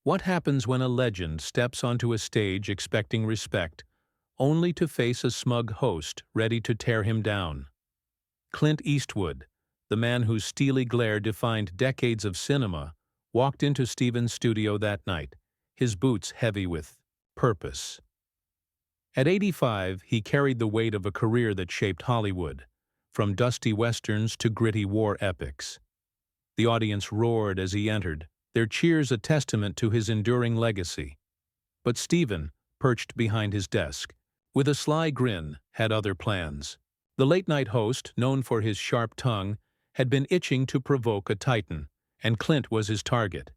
What happens when a legend steps onto a stage expecting respect, only to face a smug host ready to tear him down? Clint Eastwood, the man whose steely glare defined decades of cinema, walked into Steven's studio that night, his boots heavy with purpose. At 85, he carried the weight of a career that shaped Hollywood, from dusty westerns to gritty war epics. The audience roared as he entered, their cheers a testament to his enduring legacy. But Steven, perched behind his desk, with a sly grin, had other plans. The late-night host, known for his sharp tongue, had been itching to provoke a titan, and Clint was his target.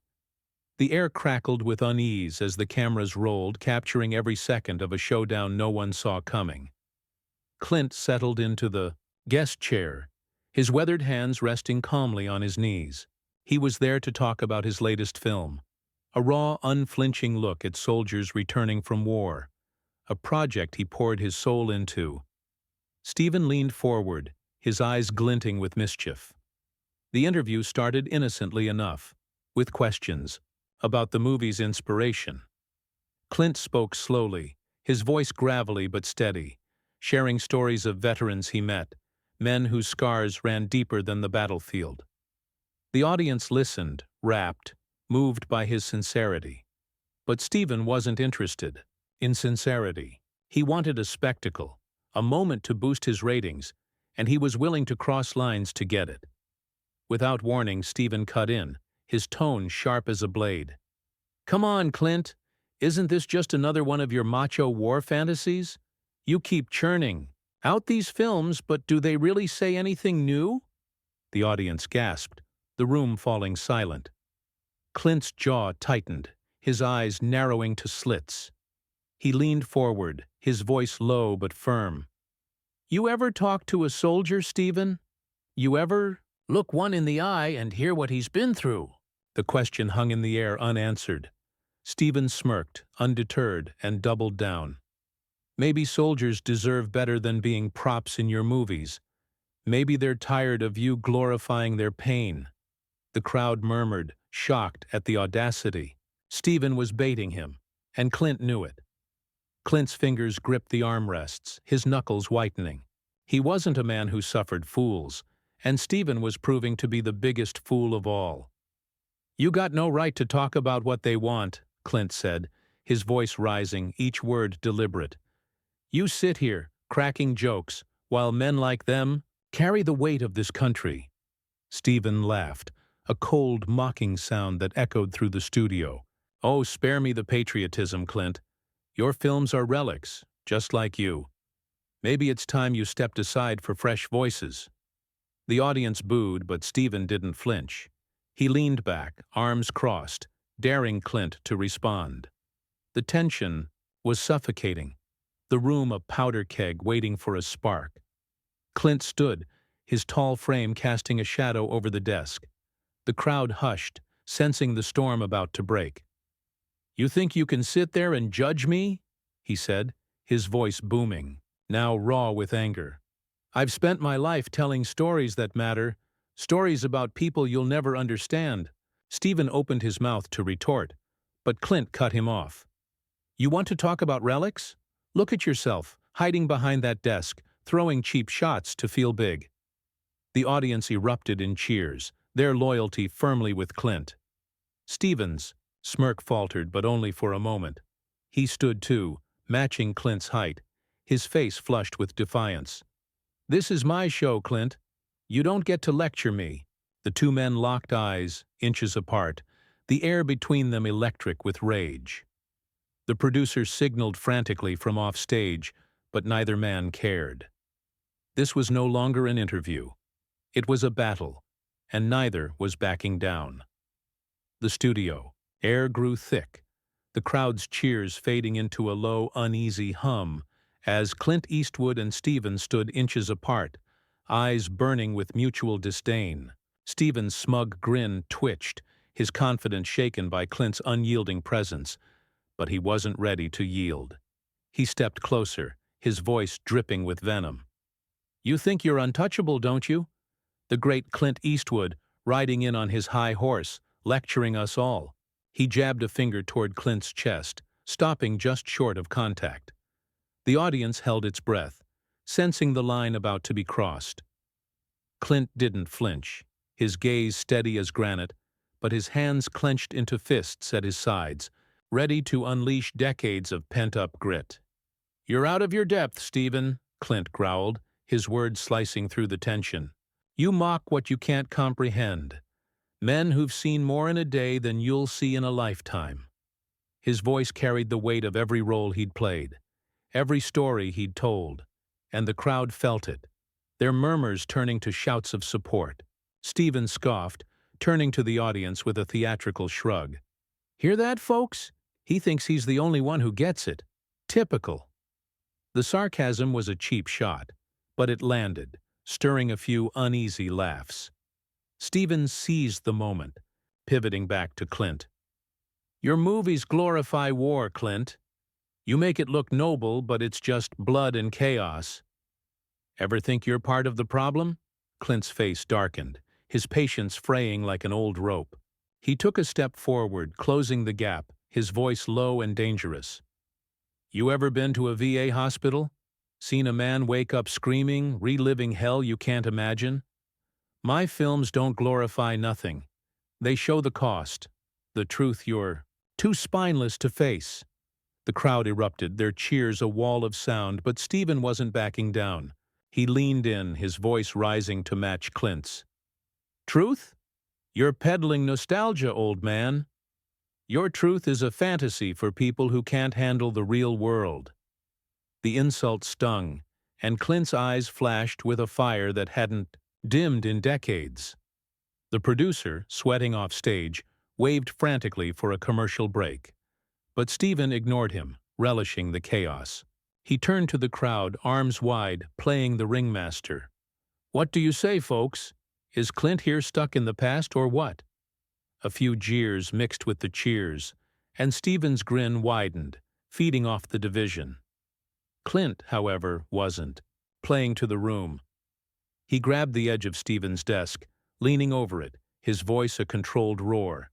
The air crackled with unease as the cameras rolled, capturing every second of a showdown no one saw coming. Clint settled into the guest chair, his weathered hands resting calmly on his knees. He was there to talk about his latest film, a raw, unflinching look at soldiers returning from war, a project he poured his soul into. Steven leaned forward, his eyes glinting with mischief. The interview started innocently enough, with questions about the movie's inspiration. Clint spoke slowly, his voice gravelly but steady, sharing stories of veterans he met, men whose scars ran deeper than the battlefield. The audience listened, rapt, moved by his sincerity. But Steven wasn't interested in sincerity. He wanted a spectacle, a moment to boost his ratings, and he was willing to cross lines to get it. Without warning, Steven cut in, his tone sharp as a blade. "Come on, Clint. Isn't this just another one of your macho war fantasies? You keep churning out these films, but do they really say anything new?" The audience gasped, the room falling silent. Clint's jaw tightened, his eyes narrowing to slits. He leaned forward, his voice low but firm. "You ever talk to a soldier, Steven? You ever look one in the eye and hear what he's been through?" The question hung in the air unanswered. Steven smirked, undeterred, and doubled down. "Maybe soldiers deserve better than being props in your movies. Maybe they're tired of you glorifying their pain." The crowd murmured, shocked at the audacity. Steven was baiting him, and Clint knew it. Clint's fingers gripped the armrests, his knuckles whitening. He wasn't a man who suffered fools, and Steven was proving to be the biggest fool of all. "You got no right to talk about what they want," Clint said, his voice rising, each word deliberate. "You sit here, cracking jokes, while men like them carry the weight of this country." Steven laughed, a cold, mocking sound that echoed through the studio. "Oh, spare me the patriotism, Clint. Your films are relics, just like you. Maybe it's time you stepped aside for fresh voices." The audience booed, but Steven didn't flinch. He leaned back, arms crossed, daring Clint to respond. The tension was suffocating, the room a powder keg waiting for a spark. Clint stood, his tall frame casting a shadow over the desk. The crowd hushed, sensing the storm about to break. "You think you can sit there and judge me?" he said, his voice booming, now raw with anger. "I've spent my life telling stories that matter, stories about people you'll never understand." Steven opened his mouth to retort, but Clint cut him off. "You want to talk about relics? Look at yourself, hiding behind that desk, throwing cheap shots to feel big." The audience erupted in cheers, their loyalty firmly with Clint. Steven's smirk faltered, but only for a moment. He stood too, matching Clint's height, his face flushed with defiance. "This is my show, Clint. You don't get to lecture me." The two men locked eyes, inches apart, the air between them electric with rage. The producer signaled frantically from off stage, but neither man cared. This was no longer an interview. It was a battle, and neither was backing down. The studio. Air grew thick, the crowd's cheers fading into a low, uneasy hum as Clint Eastwood and Steven stood inches apart, eyes burning with mutual disdain. Steven's smug grin twitched, his confidence shaken by Clint's unyielding presence, but he wasn't ready to yield. He stepped closer, his voice dripping with venom. "You think you're untouchable, don't you? The great Clint Eastwood, riding in on his high horse, lecturing us all. He jabbed a finger toward Clint's chest, stopping just short of contact. The audience held its breath, sensing the line about to be crossed. Clint didn't flinch, his gaze steady as granite, but his hands clenched into fists at his sides, ready to unleash decades of pent-up grit. "You're out of your depth, Stephen," Clint growled, his words slicing through the tension. "You mock what you can't comprehend. Men who've seen more in a day than you'll see in a lifetime." His voice carried the weight of every role he'd played, every story he'd told, and the crowd felt it, their murmurs turning to shouts of support. Stephen scoffed, turning to the audience with a theatrical shrug. "Hear that, folks? He thinks he's the only one who gets it. Typical." The sarcasm was a cheap shot, but it landed, stirring a few uneasy laughs. Stephen seized the moment, pivoting back to Clint. "Your movies glorify war, Clint. You make it look noble, but it's just blood and chaos. Ever think you're part of the problem?" Clint's face darkened, his patience fraying like an old rope. He took a step forward, closing the gap, his voice low and dangerous. "You ever been to a VA hospital? Seen a man wake up screaming, reliving hell you can't imagine? My films don't glorify nothing. They show the cost, the truth you're too spineless to face." The crowd erupted, their cheers a wall of sound, but Stephen wasn't backing down. He leaned in, his voice rising to match Clint's. "Truth? You're peddling nostalgia, old man. Your truth is a fantasy for people who can't handle the real world." The insult stung, and Clint's eyes flashed with a fire that hadn't dimmed in decades. The producer, sweating off stage, waved frantically for a commercial break. But Stephen ignored him, relishing the chaos. He turned to the crowd, arms wide, playing the ringmaster. "What do you say, folks? Is Clint here stuck in the past or what?" A few jeers mixed with the cheers, and Stephen's grin widened, feeding off the division. Clint, however, wasn't, playing to the room. He grabbed the edge of Stephen's desk, leaning over it, his voice a controlled roar.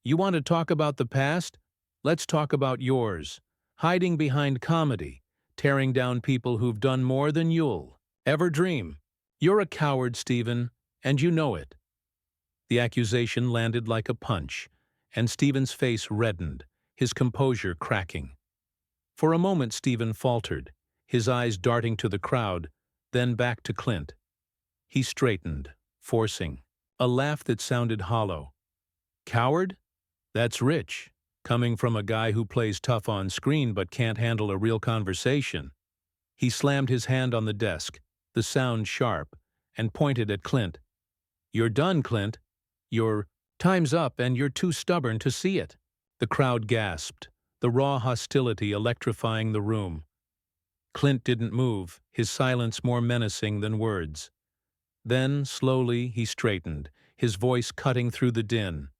"You want to talk about the past? Let's talk about yours. Hiding behind comedy, tearing down people who've done more than you'll ever dream. You're a coward, Stephen, and you know it." The accusation landed like a punch, and Stephen's face reddened, his composure cracking. For a moment Stephen faltered, his eyes darting to the crowd, then back to Clint. He straightened, forcing a laugh that sounded hollow. "Coward? That's rich, coming from a guy who plays tough on screen but can't handle a real conversation." He slammed his hand on the desk, the sound sharp, and pointed at Clint. "You're done, Clint. Your time's up and you're too stubborn to see it." The crowd gasped, the raw hostility electrifying the room. Clint didn't move, his silence more menacing than words. Then, slowly, he straightened, his voice cutting through the din.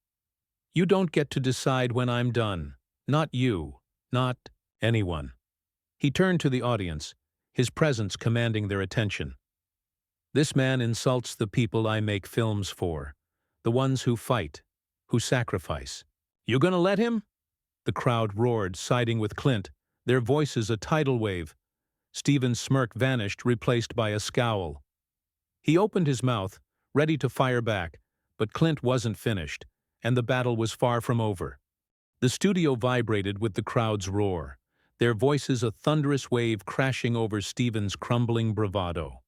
"You don't get to decide when I'm done. Not you. Not anyone." He turned to the audience, his presence commanding their attention. "This man insults the people I make films for, the ones who fight, who sacrifice. You gonna let him?" The crowd roared, siding with Clint, their voices a tidal wave. Stephen's smirk vanished, replaced by a scowl. He opened his mouth, ready to fire back, but Clint wasn't finished, and the battle was far from over. The studio vibrated with the crowd's roar, their voices a thunderous wave crashing over Stephen's crumbling bravado.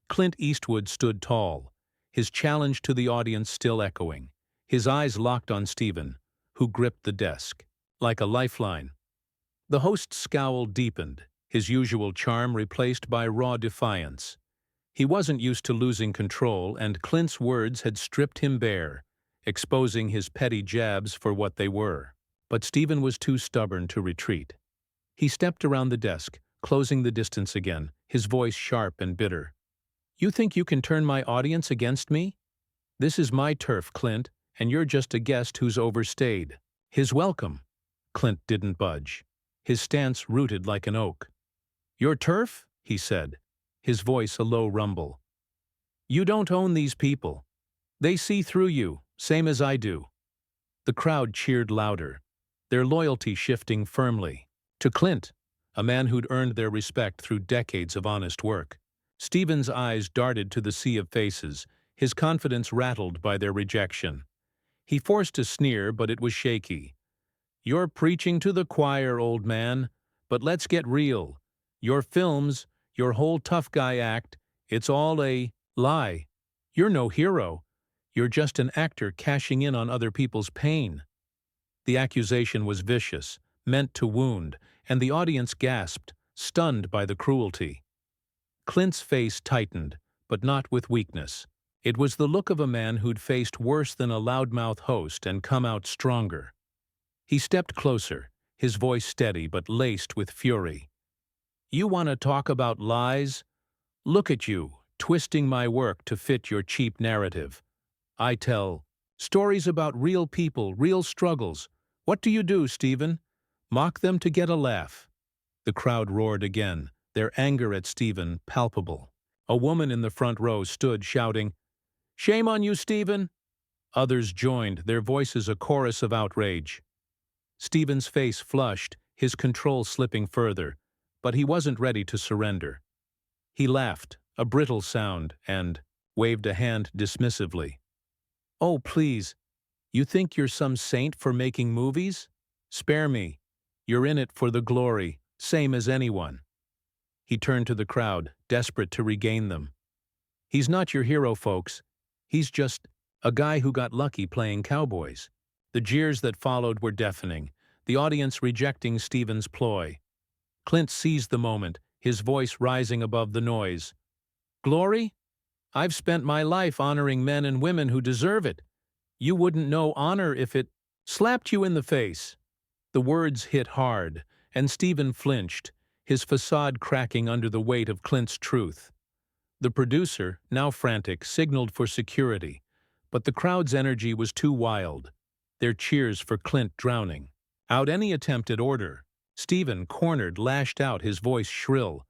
Clint Eastwood stood tall, his challenge to the audience still echoing, his eyes locked on Stephen, who gripped the desk like a lifeline. The host's scowl deepened, his usual charm replaced by raw defiance. He wasn't used to losing control, and Clint's words had stripped him bare, exposing his petty jabs for what they were. But Stephen was too stubborn to retreat. He stepped around the desk, closing the distance again, his voice sharp and bitter. "You think you can turn my audience against me? This is my turf, Clint, and you're just a guest who's overstayed his welcome." Clint didn't budge, his stance rooted like an oak. "Your turf?" he said, his voice a low rumble. "You don't own these people. They see through you, same as I do." The crowd cheered louder, their loyalty shifting firmly to Clint, a man who'd earned their respect through decades of honest work. Stephen's eyes darted to the sea of faces, his confidence rattled by their rejection. He forced a sneer, but it was shaky. "You're preaching to the choir, old man, but let's get real. Your films, your whole tough guy act, it's all a lie. You're no hero. You're just an actor cashing in on other people's pain." The accusation was vicious, meant to wound, and the audience gasped, stunned by the cruelty. Clint's face tightened, but not with weakness. It was the look of a man who'd faced worse than a loudmouth host and come out stronger. He stepped closer, his voice steady but laced with fury. "You want to talk about lies? Look at you, twisting my work to fit your cheap narrative. I tell stories about real people, real struggles. What do you do, Stephen? Mock them to get a laugh." The crowd roared again, their anger at Stephen palpable. A woman in the front row stood shouting, "Shame on you, Stephen!" Others joined, their voices a chorus of outrage. Stephen's face flushed, his control slipping further, but he wasn't ready to surrender. He laughed, a brittle sound, and waved a hand dismissively. "Oh, please, you think you're some saint for making movies? Spare me. You're in it for the glory, same as anyone." He turned to the crowd, desperate to regain them. "He's not your hero, folks. He's just a guy who got lucky playing cowboys." The jeers that followed were deafening, the audience rejecting Stephen's ploy. Clint seized the moment, his voice rising above the noise. "Glory? I've spent my life honoring men and women who deserve it. You wouldn't know honor if it slapped you in the face." The words hit hard, and Stephen flinched, his facade cracking under the weight of Clint's truth. The producer, now frantic, signaled for security, but the crowd's energy was too wild, their cheers for Clint drowning out any attempt at order. Stephen, cornered, lashed out, his voice shrill.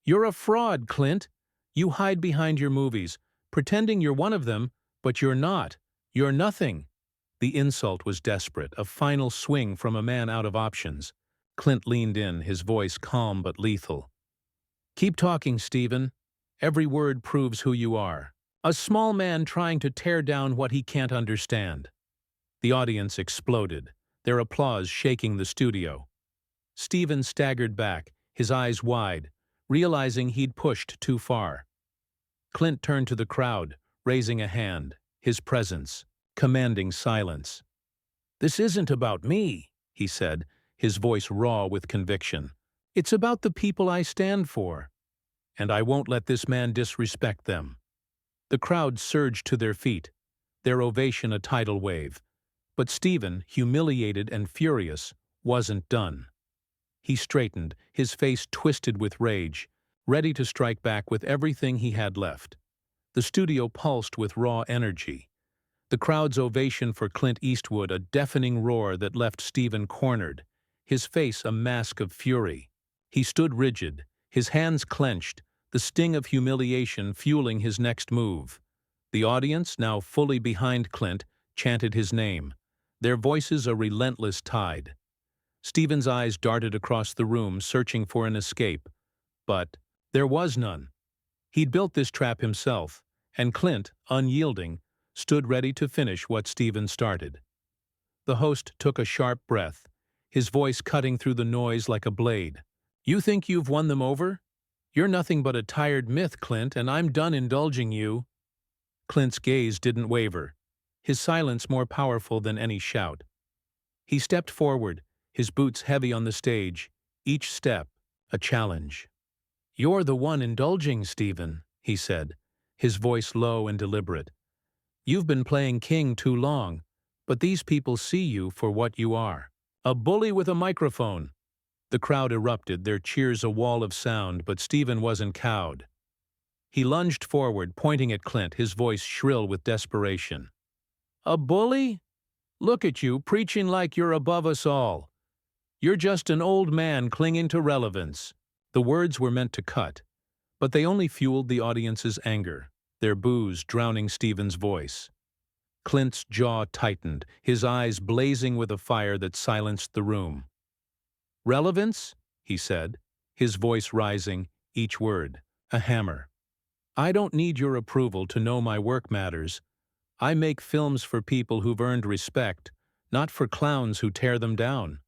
"You're a fraud, Clint. You hide behind your movies, pretending you're one of them, but you're not. You're nothing." The insult was desperate, a final swing from a man out of options. Clint leaned in, his voice calm but lethal. "Keep talking, Stephen. Every word proves who you are. A small man trying to tear down what he can't understand." The audience exploded, their applause shaking the studio. Stephen staggered back, his eyes wide, realizing he'd pushed too far. Clint turned to the crowd, raising a hand, his presence commanding silence. "This isn't about me," he said, his voice raw with conviction. "It's about the people I stand for. And I won't let this man disrespect them." The crowd surged to their feet, their ovation a tidal wave. But Stephen, humiliated and furious, wasn't done. He straightened, his face twisted with rage, ready to strike back with everything he had left. The studio pulsed with raw energy. The crowd's ovation for Clint Eastwood a deafening roar that left Stephen cornered, his face a mask of fury. He stood rigid, his hands clenched, the sting of humiliation fueling his next move. The audience, now fully behind Clint, chanted his name, their voices a relentless tide. Stephen's eyes darted across the room, searching for an escape. But there was none. He'd built this trap himself, and Clint, unyielding, stood ready to finish what Stephen started. The host took a sharp breath, his voice cutting through the noise like a blade. "You think you've won them over? You're nothing but a tired myth, Clint, and I'm done indulging you." Clint's gaze didn't waver, his silence more powerful than any shout. He stepped forward, his boots heavy on the stage, each step a challenge. "You're the one indulging, Stephen," he said, his voice low and deliberate. "You've been playing king too long, but these people see you for what you are. A bully with a microphone." The crowd erupted, their cheers a wall of sound, but Stephen wasn't cowed. He lunged forward, pointing at Clint, his voice shrill with desperation. "A bully? Look at you, preaching like you're above us all. You're just an old man clinging to relevance." The words were meant to cut, but they only fueled the audience's anger, their boos drowning Stephen's voice. Clint's jaw tightened, his eyes blazing with a fire that silenced the room. "Relevance?" he said, his voice rising, each word a hammer. "I don't need your approval to know my work matters. I make films for people who've earned respect, not for clowns who tear them down."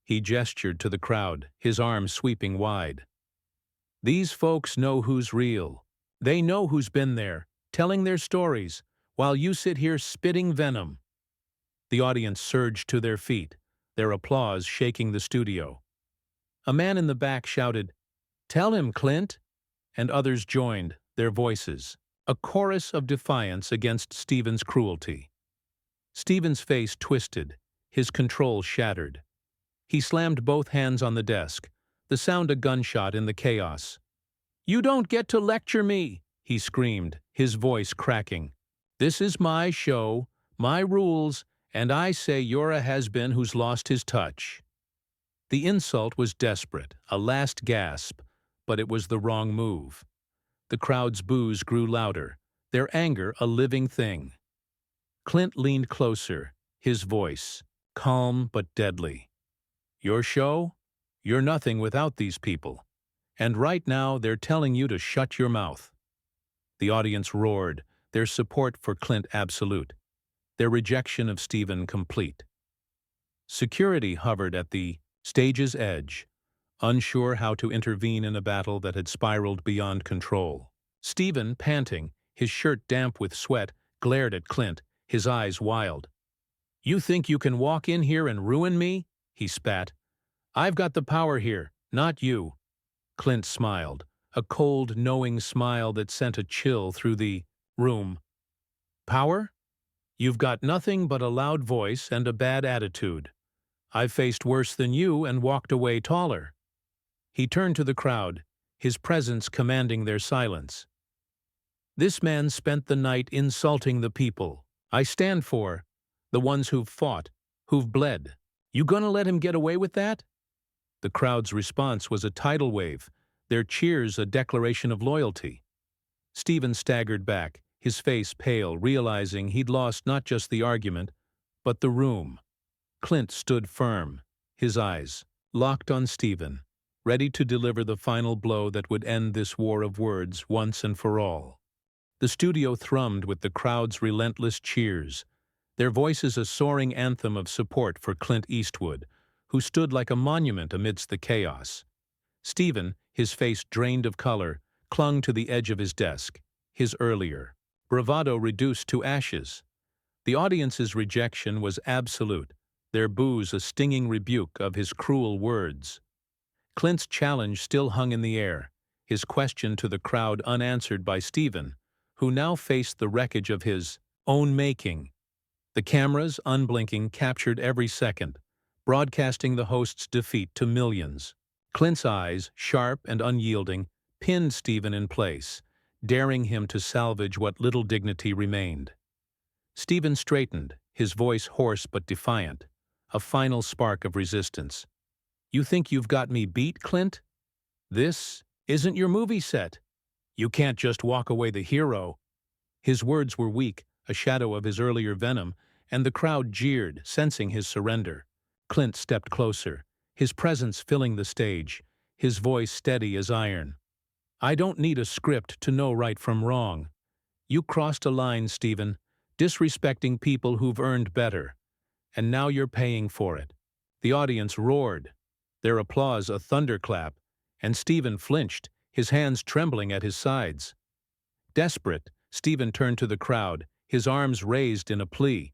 He gestured to the crowd, his arms sweeping wide. "These folks know who's real. They know who's been there, telling their stories, while you sit here spitting venom." The audience surged to their feet, their applause shaking the studio. A man in the back shouted, "Tell him, Clint!" And others joined, their voices, a chorus of defiance against Stephen's cruelty. Stephen's face twisted, his control shattered. He slammed both hands on the desk, the sound a gunshot in the chaos. "You don't get to lecture me!" he screamed, his voice cracking. "This is my show, my rules, and I say you're a has-been who's lost his touch." The insult was desperate, a last gasp, but it was the wrong move. The crowd's boos grew louder, their anger a living thing. Clint leaned closer, his voice, calm but deadly. "Your show? You're nothing without these people. And right now they're telling you to shut your mouth." The audience roared, their support for Clint absolute, their rejection of Stephen complete. Security hovered at the stage's edge, unsure how to intervene in a battle that had spiraled beyond control. Stephen, panting, his shirt damp with sweat, glared at Clint, his eyes wild. "You think you can walk in here and ruin me?" he spat. "I've got the power here, not you." Clint smiled, a cold, knowing smile that sent a chill through the room. "Power? You've got nothing but a loud voice and a bad attitude. I've faced worse than you and walked away taller." He turned to the crowd, his presence commanding their silence. "This man spent the night insulting the people I stand for, the ones who've fought, who've bled. You gonna let him get away with that?" The crowd's response was a tidal wave, their cheers a declaration of loyalty. Stephen staggered back, his face pale, realizing he'd lost not just the argument, but the room. Clint stood firm, his eyes locked on Stephen, ready to deliver the final blow that would end this war of words once and for all. The studio thrummed with the crowd's relentless cheers, their voices a soaring anthem of support for Clint Eastwood, who stood like a monument amidst the chaos. Stephen, his face drained of color, clung to the edge of his desk, his earlier bravado reduced to ashes. The audience's rejection was absolute, their boos a stinging rebuke of his cruel words. Clint's challenge still hung in the air, his question to the crowd unanswered by Stephen, who now faced the wreckage of his own making. The cameras, unblinking, captured every second, broadcasting the host's defeat to millions. Clint's eyes, sharp and unyielding, pinned Stephen in place, daring him to salvage what little dignity remained. Stephen straightened, his voice hoarse but defiant, a final spark of resistance. "You think you've got me beat, Clint? This isn't your movie set. You can't just walk away the hero." His words were weak, a shadow of his earlier venom, and the crowd jeered, sensing his surrender. Clint stepped closer, his presence filling the stage, his voice steady as iron. "I don't need a script to know right from wrong. You crossed a line, Stephen, disrespecting people who've earned better. And now you're paying for it." The audience roared, their applause a thunderclap, and Stephen flinched, his hands trembling at his sides. Desperate, Stephen turned to the crowd, his arms raised in a plea.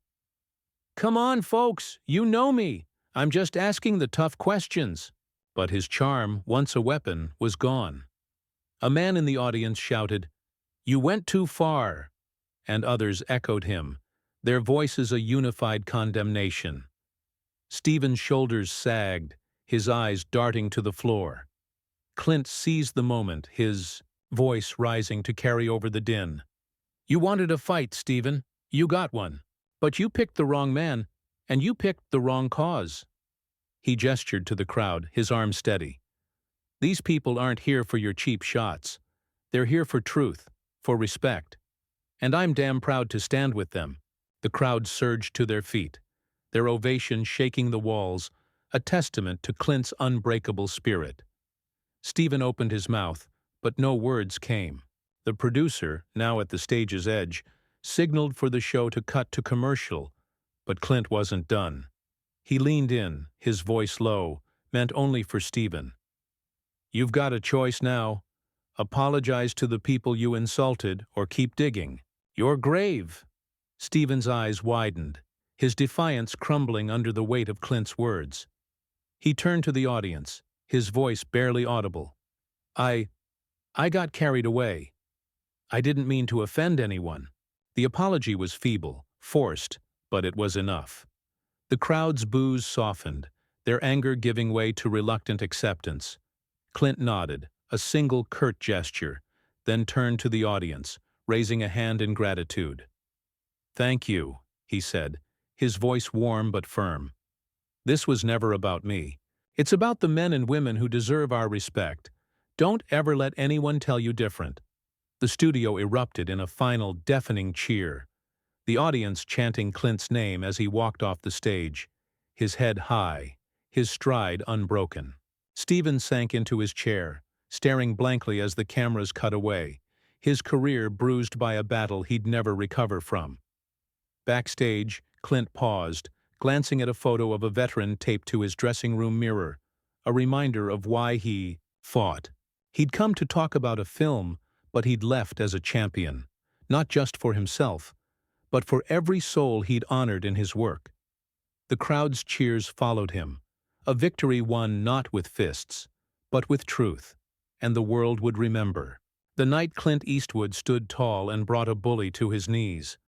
"Come on, folks, you know me. I'm just asking the tough questions." But his charm, once a weapon, was gone. A man in the audience shouted, "You went too far," and others echoed him, their voices a unified condemnation. Stephen's shoulders sagged, his eyes darting to the floor. Clint seized the moment, his voice rising to carry over the din. "You wanted a fight, Stephen. You got one. But you picked the wrong man, and you picked the wrong cause." He gestured to the crowd, his arm steady. "These people aren't here for your cheap shots. They're here for truth, for respect. And I'm damn proud to stand with them. The crowd surged to their feet, their ovation shaking the walls, a testament to Clint's unbreakable spirit. Stephen opened his mouth, but no words came. The producer, now at the stage's edge, signaled for the show to cut to commercial, but Clint wasn't done. He leaned in, his voice low, meant only for Stephen. "You've got a choice now. Apologize to the people you insulted or keep digging. Your grave." Stephen's eyes widened, his defiance crumbling under the weight of Clint's words. He turned to the audience, his voice barely audible. I got carried away. I didn't mean to offend anyone." The apology was feeble, forced, but it was enough. The crowd's boos softened, their anger giving way to reluctant acceptance. Clint nodded, a single curt gesture, then turned to the audience, raising a hand in gratitude. "Thank you," he said, his voice warm but firm. "This was never about me. It's about the men and women who deserve our respect. Don't ever let anyone tell you different." The studio erupted in a final deafening cheer, the audience chanting Clint's name as he walked off the stage, his head high, his stride unbroken. Stephen sank into his chair, staring blankly as the cameras cut away, his career bruised by a battle he'd never recover from. Backstage, Clint paused, glancing at a photo of a veteran taped to his dressing room mirror, a reminder of why he fought. He'd come to talk about a film, but he'd left as a champion, not just for himself, but for every soul he'd honored in his work. The crowd's cheers followed him, a victory won not with fists, but with truth, and the world would remember. The night Clint Eastwood stood tall and brought a bully to his knees.